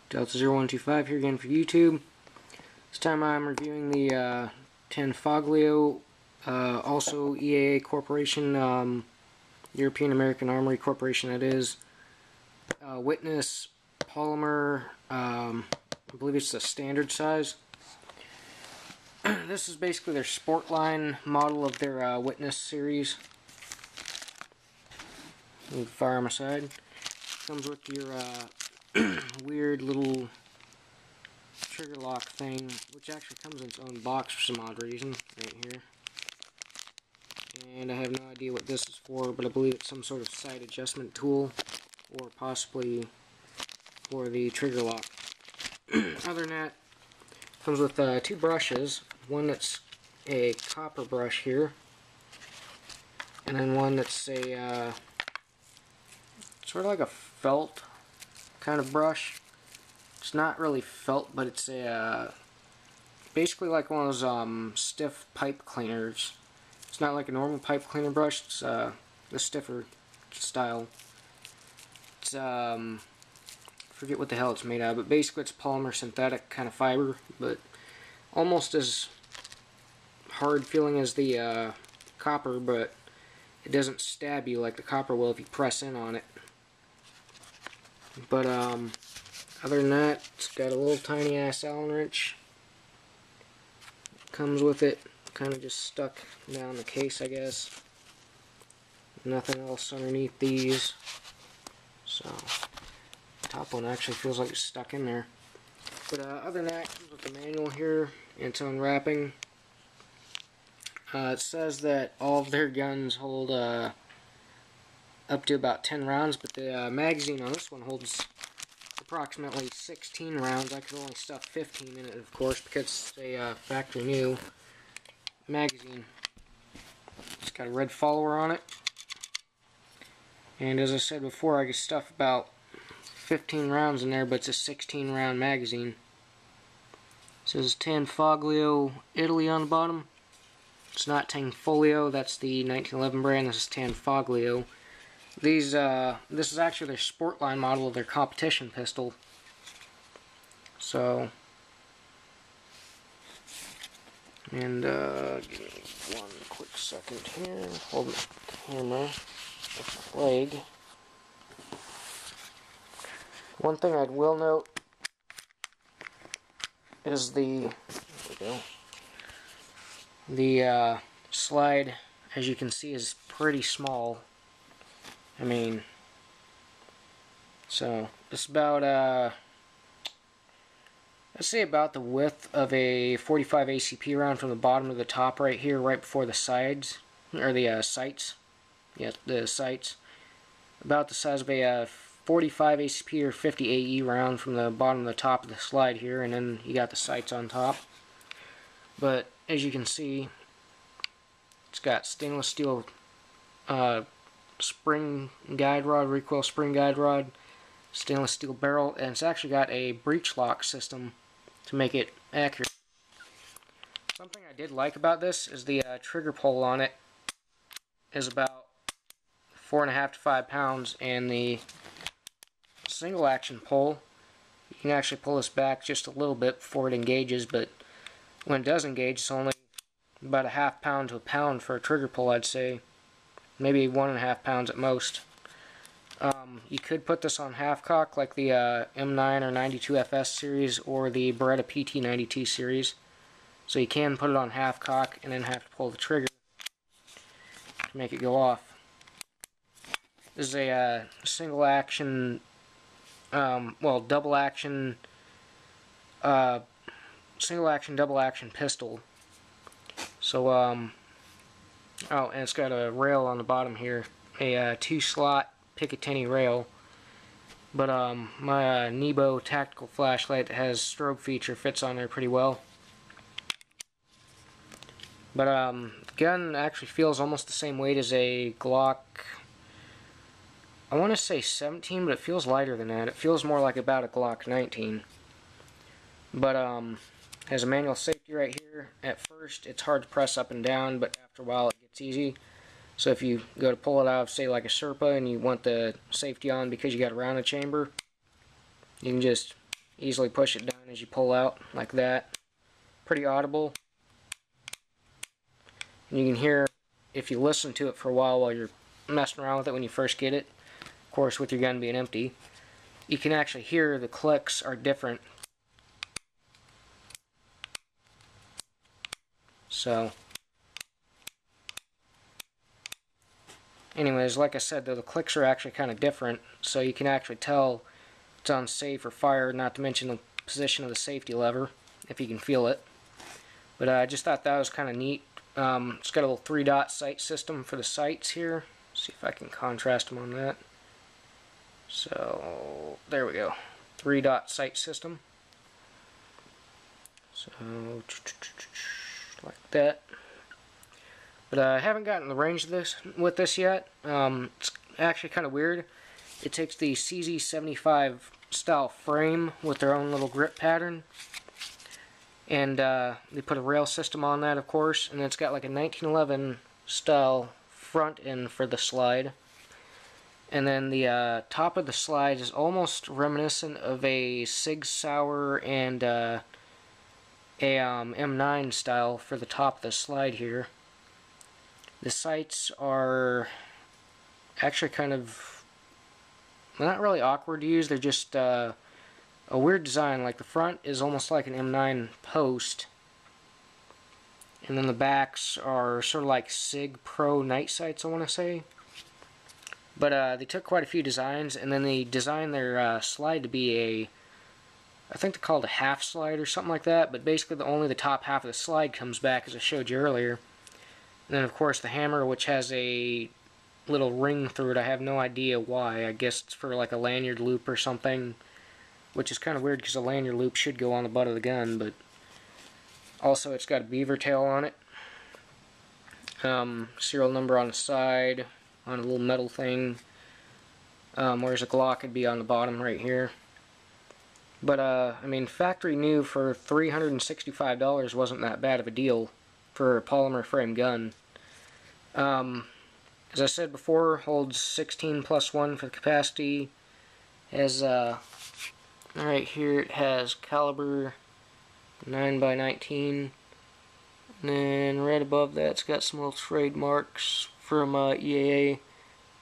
Delta0125 here again for YouTube. This time I'm reviewing the Tanfoglio, also EAA Corporation, European American Armory Corporation that is. Witness polymer, I believe it's the standard size. This is basically their sport line model of their Witness series. Move the firearm aside. Comes with your weird little trigger lock thing, which actually comes in its own box for some odd reason, right here. And I have no idea what this is for, but I believe it's some sort of sight adjustment tool, or possibly for the trigger lock. Other than that, comes with two brushes. One that's a copper brush here, and then one that's a sort of like a felt kind of brush. It's not really felt, but it's a basically like one of those stiff pipe cleaners. It's not like a normal pipe cleaner brush. It's the stiffer style. It's forget what the hell it's made out of, but basically it's polymer synthetic kind of fiber, but almost as hard feeling as the copper, but it doesn't stab you like the copper will if you press in on it. But other than that, it's got a little tiny ass Allen wrench. Comes with it, kind of just stuck down the case, I guess. Nothing else underneath these. So, the top one actually feels like it's stuck in there. But other than that, comes with the manual here and its own wrapping. It says that all of their guns hold up to about 10 rounds, but the magazine on this one holds approximately 16 rounds. I could only stuff 15 in it, of course, because it's a factory new magazine. It's got a red follower on it, and as I said before, I could stuff about 15 rounds in there, but it's a 16 round magazine. It says Tanfoglio, Italy on the bottom. It's not Tanfoglio, that's the 1911 brand. This is Tanfoglio. This is actually their sport line model of their competition pistol. So, and give me one quick second here. Hold the camera with my leg. One thing I will note is the slide, as you can see, is pretty small. I mean, so it's about let's say about the width of a 45 ACP round from the bottom to the top right here, right before the sides, or the sights. Yes, the sights. About the size of a 45 ACP or 50 AE round from the bottom to the top of the slide here, and then you got the sights on top. But as you can see, it's got stainless steel spring guide rod, recoil spring guide rod, stainless steel barrel, and it's actually got a breech lock system to make it accurate. Something I did like about this is the trigger pull on it is about 4.5 to 5 pounds, and the single action pull, you can actually pull this back just a little bit before it engages, but when it does engage, it's only about a .5 pound to a pound for a trigger pull, I'd say. Maybe 1.5 pounds at most. You could put this on half cock like the M9 or 92FS series or the Beretta PT92 series. So you can put it on half cock and then have to pull the trigger to make it go off. This is a single action, well, double action, single action, double action pistol. So, oh, and it's got a rail on the bottom here, a 2-slot Picatinny rail. But my Nebo tactical flashlight that has strobe feature fits on there pretty well. But the gun actually feels almost the same weight as a Glock. I want to say 17, but it feels lighter than that. It feels more like about a Glock 19. But has a manual safety right here. At first, it's hard to press up and down, but after a while, it gets easy. So if you go to pull it out of, say, like a Serpa, and you want the safety on because you got a round in the chamber, you can just Easily push it down as you pull out, like that. Pretty audible. And you can hear, if you listen to it for a while you're messing around with it when you first get it, of course with your gun being empty, you can actually hear the clicks are different. So, anyways, like I said, though, the clicks are actually kind of different, so you can actually tell it's on safe or fire, not to mention the position of the safety lever, if you can feel it. But I just thought that was kind of neat. It's got a little 3-dot sight system for the sights here. See if I can contrast them on that. So, there we go. 3-dot sight system. So, like that. But I haven't gotten the range of this with this yet. It's actually kind of weird. It takes the CZ75 style frame with their own little grip pattern, and they put a rail system on that, of course, and it's got like a 1911 style front end for the slide. And then the top of the slide is almost reminiscent of a Sig Sauer and a M9 style for the top of the slide here. The sights are actually kind of, well, not really awkward to use. They're just a weird design. Like the front is almost like an M9 post, and then the backs are sort of like Sig Pro night sights, I want to say. But they took quite a few designs, and then they designed their slide to be a, I think they called it a half slide or something like that, but basically only the top half of the slide comes back, as I showed you earlier. And then of course the hammer, which has a little ring through it. I have no idea why. I guess it's for like a lanyard loop or something, which is kind of weird because a lanyard loop should go on the butt of the gun. But also it's got a beaver tail on it. Serial number on the side, on a little metal thing, whereas a Glock would be on the bottom right here. But I mean, factory new for $365 wasn't that bad of a deal for a polymer frame gun. As I said before, holds 16+1 for the capacity. Has right here it has caliber 9x19, and then right above that it's got some little trade marks from EAA.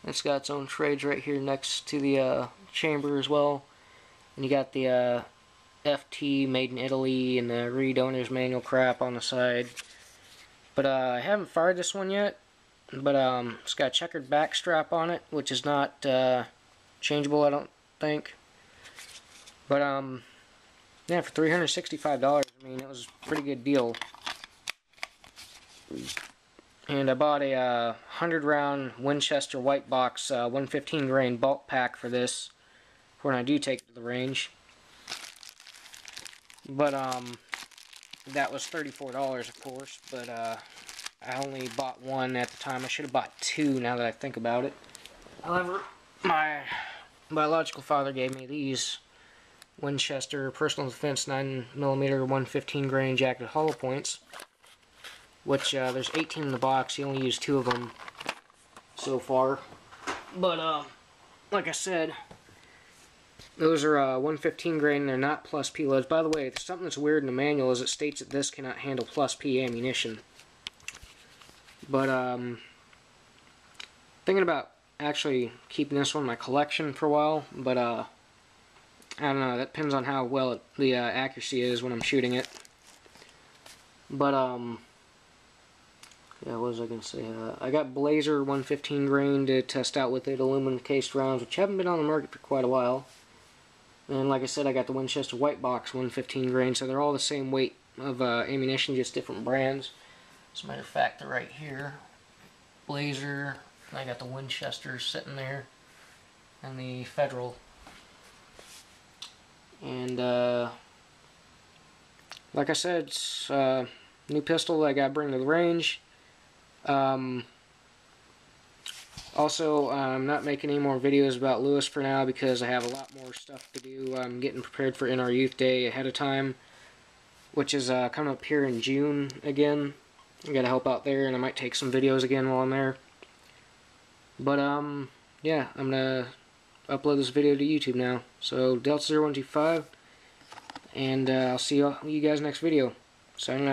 It's got its own trades right here next to the chamber as well. And you got the FT made in Italy and the read owner's manual crap on the side. But I haven't fired this one yet. But it's got a checkered back strap on it, which is not changeable, I don't think. But yeah, for $365, I mean, it was a pretty good deal. And I bought a 100-round Winchester white box 115 grain bulk pack for this, for when I do take it to the range. But that was $34, of course. But I only bought one at the time. I should have bought two, now that I think about it. However, my biological father gave me these Winchester Personal Defense 9mm 115 grain jacketed hollow points, which there's 18 in the box. He only used 2 of them so far. But like I said, those are 115 grain. They're not plus P loads. By the way, something that's weird in the manual is it states that this cannot handle plus P ammunition. But thinking about actually keeping this one in my collection for a while, but I don't know, that depends on how well the accuracy is when I'm shooting it. But yeah, what was I going to say? I got Blazer 115 grain to test out with it, aluminum cased rounds, which haven't been on the market for quite a while. And like I said, I got the Winchester white box 115 grain, so they're all the same weight of ammunition, just different brands. As a matter of fact, they're right here. Blazer, and I got the Winchester sitting there, and the Federal. And like I said, it's a new pistol that I got to bring to the range. Also, I'm not making any more videos about Lewis for now because I have a lot more stuff to do. I'm getting prepared for NR Youth Day ahead of time, which is coming up here in June again. I gotta help out there, and I might take some videos again while I'm there. But yeah, I'm gonna upload this video to YouTube now. So Delta 0125, And I'll see you guys next video. Signing out.